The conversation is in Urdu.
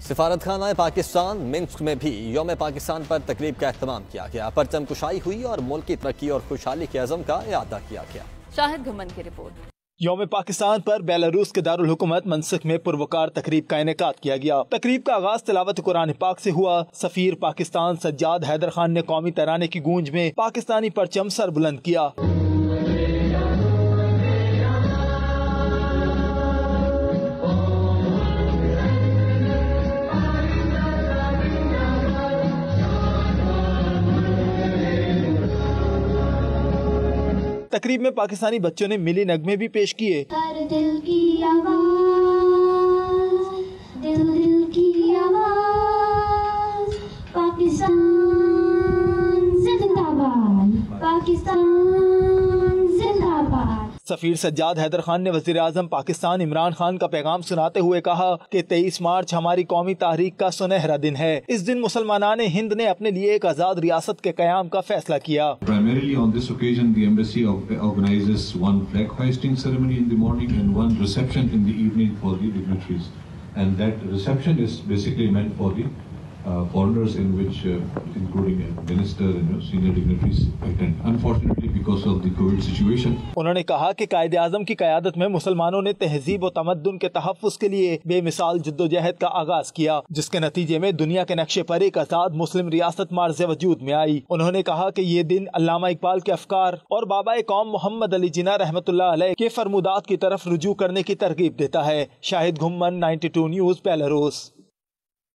سفارت خانہ پاکستان منسک میں بھی یوم پاکستان پر تقریب کا اہتمام کیا گیا۔ پرچم کشائی ہوئی اور ملک کی ترقی اور خوشحالی کے عزم کا اعادہ کیا گیا۔ شاہد گھمن کی رپورٹ۔ یوم پاکستان پر بیلاروس کے دارالحکومت منسک میں پروقار تقریب کا انعقاد کیا گیا۔ تقریب کا آغاز تلاوت قرآن پاک سے ہوا۔ سفیر پاکستان سجاد حیدر خان نے قومی ترانے کی گونج میں پاکستانی پرچم سر بلند کیا۔ تقریب میں پاکستانی بچوں نے ملی نغمے بھی پیش کیے۔ ہر دل کی آواز، دل کی آواز، پاکستان زندہ باد، پاکستان زندہ باد۔ سفیر سجاد حیدر خان نے وزیر اعظم پاکستان عمران خان کا پیغام سناتے ہوئے کہا کہ 23 مارچ ہماری قومی تحریک کا سنہرا دن ہے۔ اس دن مسلمانان ہند نے اپنے لیے ایک آزاد ریاست کے قیام کا فیصلہ کیا۔ Primarily on this occasion, the embassy organizes one flag hoisting ceremony in the morning and one reception in the evening for the dignitaries. And that reception is basically meant for the foreigners, in which including a minister and senior dignitaries attend. Unfortunately, because of the COVID situation. انہوں نے کہا کہ قائد اعظم کی قیادت میں مسلمانوں نے تہذیب و تمدن کے تحفظ کے لیے بے مثال جدوجہد کا آغاز کیا، جس کے نتیجے میں دنیا کے نقشے پر ایک آزاد مسلم ریاست مارز وجود میں آئی۔ انہوں نے کہا کہ یہ دن علامہ اقبال کے افکار اور بابا قوم محمد علی جناح رحمۃ اللہ علیہ کے فرمودات کی طرف رجوع کرنے کی ترغیب دیتا ہے۔ شاہد گھمن، 92 نیوز، بیلاروس۔